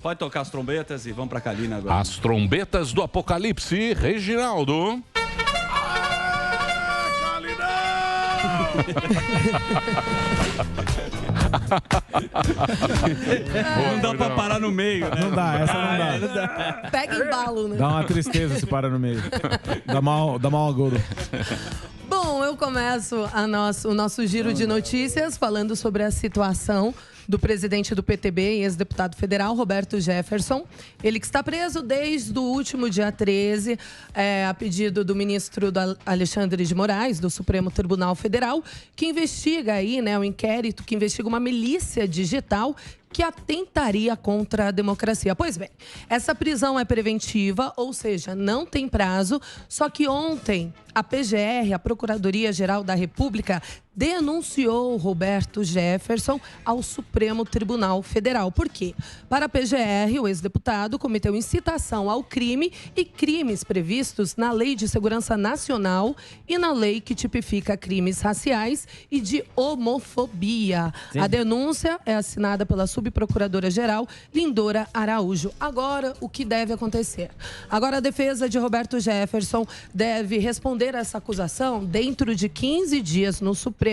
Pode tocar as trombetas e vamos pra Kalina agora. As trombetas do Apocalipse, Reginaldo. Não dá pra parar no meio, né? Não dá, essa não dá. Pega embalo, né? Dá uma tristeza se para no meio. Dá mal agudo. Bom, eu começo o nosso giro de notícias falando sobre a situação do presidente do PTB e ex-deputado federal, Roberto Jefferson. Ele que está preso desde o último dia 13, a pedido do ministro Alexandre de Moraes, do Supremo Tribunal Federal, que investiga aí, né, um inquérito que investiga uma milícia digital que atentaria contra a democracia. Pois bem, essa prisão é preventiva, ou seja, não tem prazo, só que ontem a PGR, a Procuradoria-Geral da República, denunciou Roberto Jefferson ao Supremo Tribunal Federal. Por quê? Para a PGR, o ex-deputado cometeu incitação ao crime e crimes previstos na Lei de Segurança Nacional e na lei que tipifica crimes raciais e de homofobia. Sim. A denúncia é assinada pela subprocuradora-geral Lindora Araújo. Agora, o que deve acontecer? Agora, a defesa de Roberto Jefferson deve responder a essa acusação dentro de 15 dias no Supremo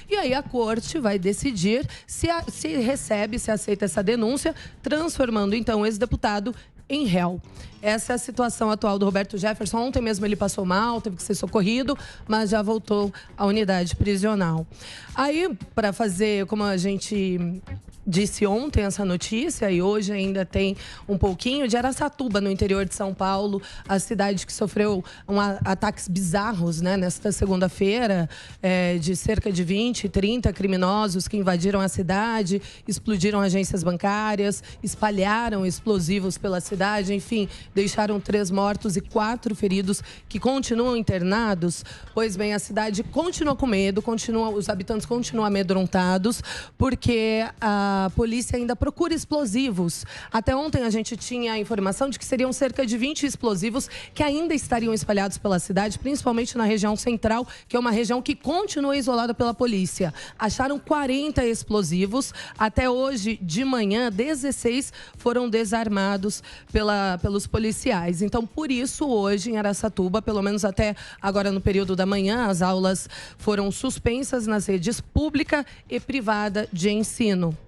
e aí a corte vai decidir se aceita essa denúncia, transformando então o ex-deputado em réu. Essa é a situação atual do Roberto Jefferson. Ontem mesmo ele passou mal, teve que ser socorrido, mas já voltou à unidade prisional. Aí, para fazer, como a gente disse ontem essa notícia, e hoje ainda tem um pouquinho, de Araçatuba, no interior de São Paulo, a cidade que sofreu ataques bizarros, né, nesta segunda-feira, de cerca de 20, 30 criminosos que invadiram a cidade, explodiram agências bancárias, espalharam explosivos pela cidade, enfim, deixaram 3 mortos e 4 feridos que continuam internados. Pois bem, a cidade continua com medo, os habitantes continuam amedrontados, porque a polícia ainda procura explosivos. Até ontem a gente tinha a informação de que seriam cerca de 20 explosivos que ainda estariam espalhados pela cidade, principalmente na região central, que é uma região que continua isolada pela polícia. Acharam 40 explosivos. Até hoje de manhã, 16 foram desarmados pelos policiais. Então, por isso, hoje em Araçatuba, pelo menos até agora no período da manhã, as aulas foram suspensas nas redes pública e privada de ensino.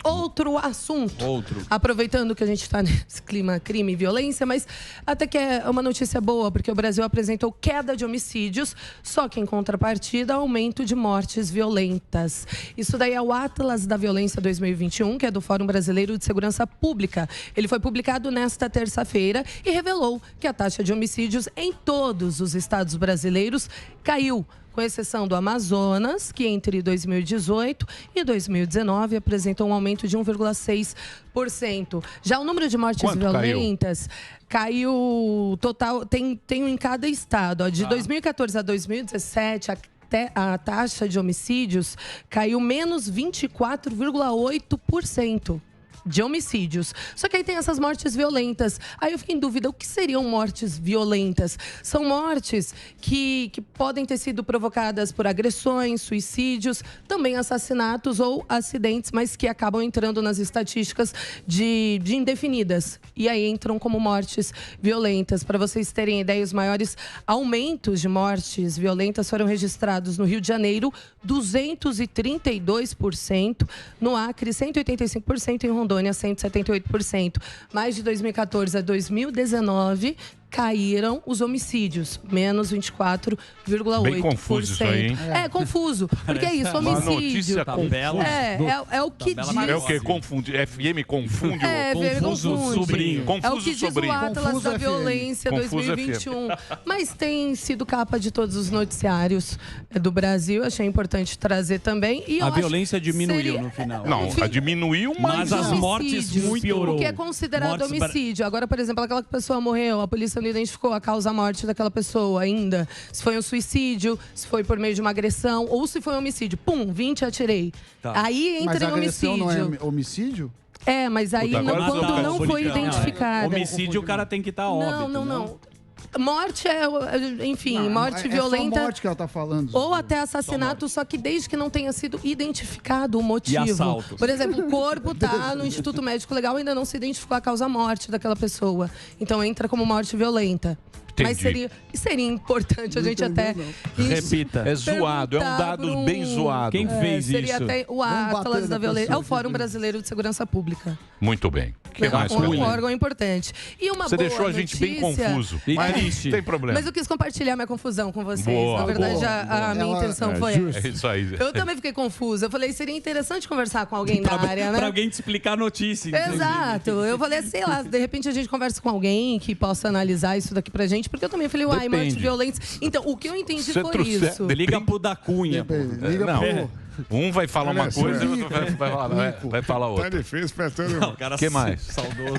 Outro assunto, aproveitando que a gente está nesse clima crime e violência, mas até que é uma notícia boa, porque o Brasil apresentou queda de homicídios, só que em contrapartida, aumento de mortes violentas. Isso daí é o Atlas da Violência 2021, que é do Fórum Brasileiro de Segurança Pública. Ele foi publicado nesta terça-feira e revelou que a taxa de homicídios em todos os estados brasileiros caiu, com exceção do Amazonas, que entre 2018 e 2019 apresentou um aumento de 1,6%. Já o número de mortes violentas caiu total, tem em cada estado. De 2014 a 2017, a taxa de homicídios caiu menos 24,8%. De homicídios. Só que aí tem essas mortes violentas. Aí eu fico em dúvida, o que seriam mortes violentas? São mortes que podem ter sido provocadas por agressões, suicídios, também assassinatos ou acidentes, mas que acabam entrando nas estatísticas de indefinidas. E aí entram como mortes violentas. Para vocês terem ideia, os maiores aumentos de mortes violentas foram registrados no Rio de Janeiro, 232%, no Acre, 185%, em Rondônia, 178%. Mais de 2014 a 2019, caíram os homicídios, menos 24,8%. Bem confuso isso aí, hein? É confuso, porque é isso, homicídio. Uma notícia confusa. É o que diz. É o quê? Confunde? FM confunde? Confuso sobrinho. É o que diz o Atlas da Violência 2021. Mas tem sido capa de todos os noticiários do Brasil. Achei importante trazer também. E a violência diminuiu no final. Não, diminuiu, mas as mortes piorou. O que é considerado homicídio. Agora, por exemplo, aquela pessoa morreu, a polícia não identificou a causa-morte daquela pessoa ainda. Se foi um suicídio, se foi por meio de uma agressão, ou se foi um homicídio. Pum, 20 atirei. Tá. Aí entra em homicídio. Mas a agressão não é homicídio? É, mas aí quando não foi identificado. Homicídio, o cara tem que estar óbito. Não. Morte enfim, morte violenta. É só morte que ela tá falando. Ou até assassinato, só que desde que não tenha sido identificado o motivo. E assalto. Por exemplo, o corpo tá no Instituto Médico Legal, ainda não se identificou a causa-morte daquela pessoa. Então entra como morte violenta. Entendi. Mas seria importante a gente até... Repita. É zoado, é um dado bem zoado. Quem fez seria isso? até o Atlas da Violência. É o Fórum Brasileiro de Segurança Pública. Muito bem. O que mais, um Pelé? órgão importante. E uma Você boa deixou a gente bem notícia- confuso. Mas não tem problema. Mas eu quis compartilhar minha confusão com vocês. Boa, Na verdade, boa, a minha intenção foi essa. É isso aí. Eu também fiquei confusa. Eu falei, seria interessante conversar com alguém da área, né? Pra alguém te explicar a notícia. Exato. Eu falei, sei lá, de repente a gente conversa com alguém que possa analisar isso daqui pra gente, porque eu também falei, uai, morte violenta. Então, o que eu entendi Você foi trouxe- isso. Liga pro da Cunha. Liga Não. pro... Um vai falar uma Olha, coisa e o sim. outro vai falar Tá outra. difícil pra todo mundo. O que mais? Saudoso.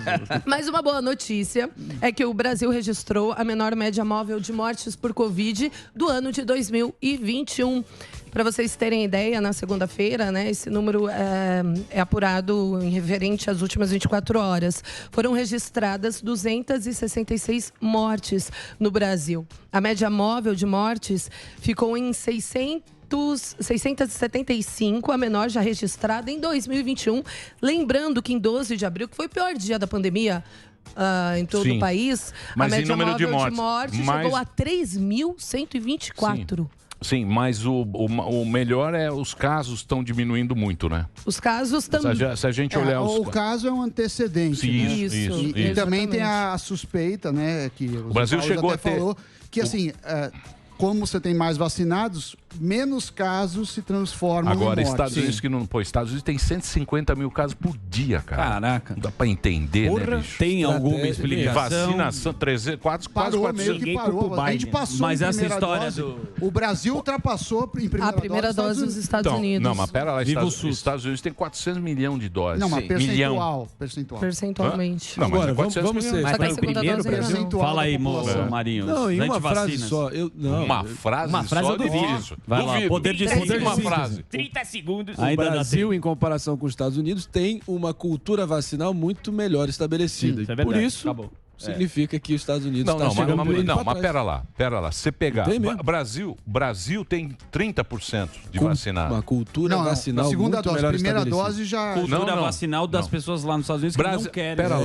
Mas uma boa notícia é que o Brasil registrou a menor média móvel de mortes por Covid do ano de 2021. Para vocês terem ideia, na segunda-feira, né, esse número é apurado em referente às últimas 24 horas. Foram registradas 266 mortes no Brasil. A média móvel de mortes ficou em 675, a menor já registrada em 2021. Lembrando que em 12 de abril, que foi o pior dia da pandemia em todo Sim. o país, Mas a em média número de móvel mortes, chegou mais- a 3.124. Sim, mas o melhor é os casos estão diminuindo muito, né? Os casos também. Se a gente olhar os... O caso é um antecedente. Sim, né? isso, E também tem exatamente. a suspeita, né? Que o Brasil Paulo chegou até a ter- falou que assim, como você tem mais vacinados, menos casos se transformam Agora, em morte. Estados Unidos que não... Pô, Estados Unidos tem 150 mil casos por dia, cara. Caraca. Não dá pra entender, né, bicho? Tem alguma E explicação? Vacinação, 300, quase Parou, 400. meio que parou. A gente passou Mas em essa primeira história dose. do- O Brasil ultrapassou em primeira A primeira dose dos Estados Então, Unidos. não, mas pera lá, Viva o Estados, SUS. Estados Unidos tem 400 milhões de doses. Não, mas Milhão. percentual. Percentualmente. Não, mas Agora, é 400 vamos milhões. ser- Só que a foi o segunda primeiro dose ainda não. Percentual Fala aí, da população. Marinho. Não, em uma frase Antivacinas. só. Uma frase Uma frase só eu duvido. duvido. Vai lá, poder de Duvido síntese. uma frase. 30 segundos. O Ainda dá Brasil, em comparação com os Estados Unidos, tem uma cultura vacinal muito melhor estabelecida. Isso é E por verdade. isso, Acabou. significa que os Estados Unidos Não, está não, chegando mas, muito não, pra mas trás. pera lá. Você pegar. Tem mesmo. Brasil tem 30% de vacinados. Uma cultura Não, vacinal a segunda muito dose, melhor primeira estabelecida. dose já... Cultura Não, vacinal das não. pessoas lá nos Estados Unidos que não querem. Pera É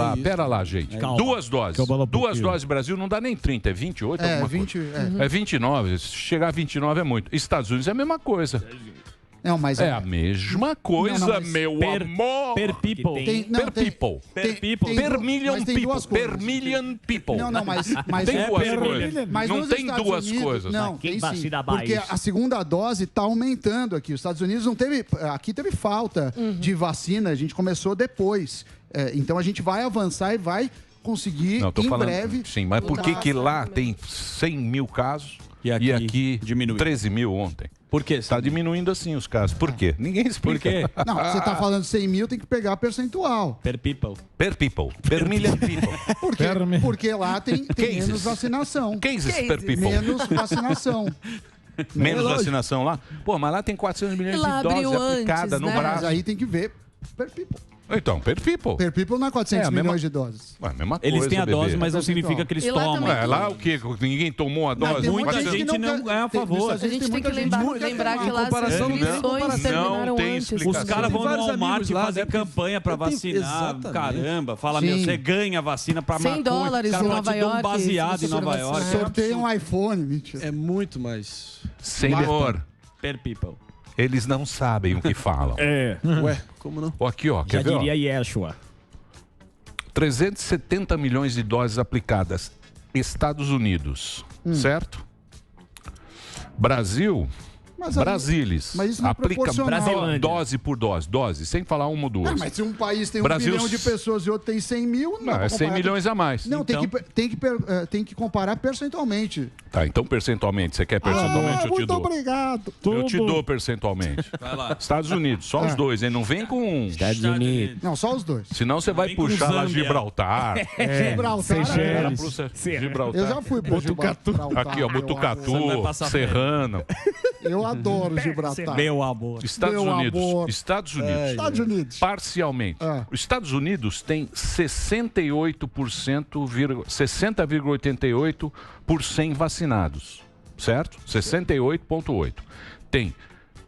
isso. lá, gente. Calma. Duas doses. Calma um Duas pouquinho. doses Brasil não dá nem 30, é 28 É, alguma 20... coisa. É 29. Se chegar a 29 é muito. Estados Unidos é a mesma coisa. Não, mas... É a mesma coisa, Não, mas meu amor. Per people. Tem, não, Per tem- people. Per people. tem Per du- million mas tem people. duas coisas. Per million people. Não, mas Tem o- duas per coisas. million. Mas Não nos tem Estados duas Unidos- coisas. Não, Quem tem sim. vacina mais? Porque a segunda dose está aumentando aqui. Os Estados Unidos não teve... Aqui teve falta de vacina. A gente começou depois. Então a gente vai avançar e vai conseguir Não, tô em falando. breve... Sim, mas por que lá tem 100 mil casos E aqui diminui? 13 mil ontem? Por quê? Está diminuindo assim os casos. Por quê? Ninguém explica. Por quê? Não, você está falando 100 mil, tem que pegar percentual. Per people. Per people. Per million people. Porque lá tem Cases. menos vacinação. Cases per people. Menos vacinação. Menos vacinação lá? Pô, mas lá tem 400 milhões E lá de doses abriu aplicadas antes, no né? Mas braço. aí tem que ver per people. Então, per people. Per people não é 400 É, a mesma- milhões de doses. Ué, a mesma coisa, Eles têm a dose, bebê. mas não Percentual. significa que eles E lá tomam. também- Ué, lá o quê? Ninguém tomou a dose? tem muita muita gente que não é a tem- favor. nos Estados A Unidos gente tem que muita gente lembrar que lá as comparação não tem inscrições comparação. terminaram Não tem antes. explicação. Os caras Tem vão no vários Walmart amigos e lá, fazem deve ter- campanha pra deve ter- vacinar. exatamente. Caramba, fala, Sim. meu, você ganha vacina pra $100 maconha. Os em caras Nova te dão um York, baseado se em você Nova for York. vacinar. Sorteia um iPhone, mentira. É muito mais. Senhor, Per people. eles não sabem o que falam. É. Ué, como não? Ó, aqui, ó. Já Quer ver, ó? diria Yeshua. 370 milhões de doses aplicadas. Estados Unidos, certo? Brasil, Mas, Brasilis, mas isso não é aplica proporcional. Brasilândia. dose por dose, sem falar uma ou duas. Ah, mas se um país tem 1 Brasil- bilhão de pessoas e outro tem 100 mil... Não, dá pra é 100 comparar. milhões a mais. Não, Então- tem que comparar percentualmente. Tá, então percentualmente. Você quer percentualmente? Eu te muito dou. obrigado. Eu te dou percentualmente. Vai lá. Estados Unidos, só os dois, hein? Não vem com... Estados Unidos. Não, só os dois. Senão você vai Vem com puxar lá Zâmbia. Gibraltar. Gibraltar, Era né? pro Gibraltar. Eu já fui pro Gibraltar. Aqui, ó, Você não vai Botucatu, passar Serrano. Eu Vem adoro Gibraltar. Meu amor. Estados Meu Unidos. amor. Estados Unidos. Estados Unidos. Parcialmente. Os Estados Unidos tem 60,88% por 100 vacinados. Certo? 68,8%. Tem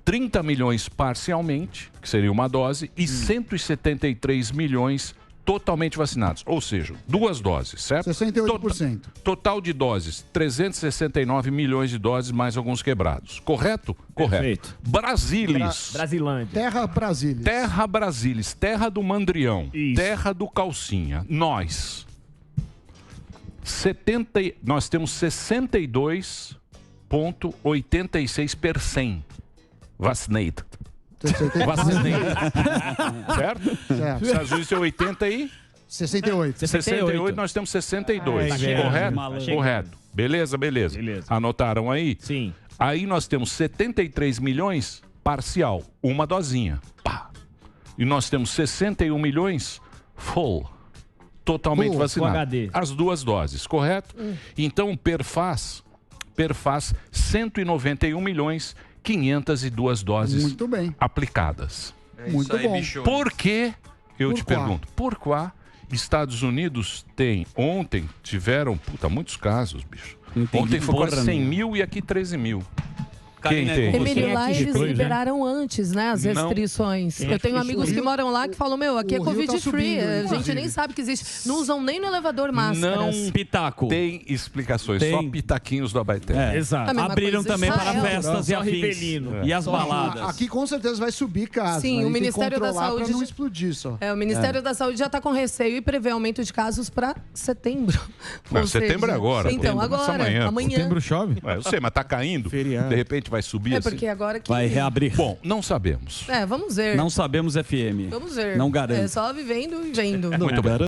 30 milhões parcialmente, que seria uma dose, e 173 milhões totalmente vacinados. Ou seja, 2 doses, certo? 68%. Total de doses, 369 milhões de doses, mais alguns quebrados. Correto? Correto. Brasilis. Brasilândia. Terra Brasilis. Terra Brasilis, terra do Mandrião, terra do Calcinha. Nós temos 62,86% vaccinated. Vaccinated. Certo? Certo. Os Estados Unidos tem 80 e... 68. 68, nós temos 62. Correto? Correto. Beleza, beleza. Anotaram aí? Sim. Aí nós temos 73 milhões parcial, uma dosinha. Pá. E nós temos 61 milhões full, totalmente Full, vacinado. com HD. As 2 doses, correto? Então, perfaz 191 milhões 502 doses Muito bem. aplicadas. Muito bom. Por que, eu te quá? pergunto, por quê Estados Unidos ontem tiveram, muitos casos, bicho. Ontem foi quase 100 mil e aqui 13 mil. Quem tem? Emílio, lá eles liberaram antes, né, as restrições. Eu tenho amigos que moram lá que falam, aqui é Covid free. A gente nem sabe que existe. Não usam nem no elevador máscaras. Não Pitaco. Tem explicações, Tem. só pitaquinhos do Abaeté. Exato. A mesma Abriram coisa também para Israel. festas e Só afins. Rivelino. E as baladas. Aqui com certeza vai subir casos. Sim, mas o tem que Ministério da controlar Saúde pra não já- explodir só. O Ministério da Saúde já está com receio e prevê aumento de casos para setembro. Não, Ou setembro seja, é agora. Então, Setembro, agora, amanhã. amanhã. chove? Eu sei, mas tá caindo. Feriado. De repente vai subir É assim. porque agora que... Vai reabrir. Bom, não sabemos. Vamos ver. Não sabemos FM. Vamos ver. Não garanto. É só vivendo e vendo. Muito bem.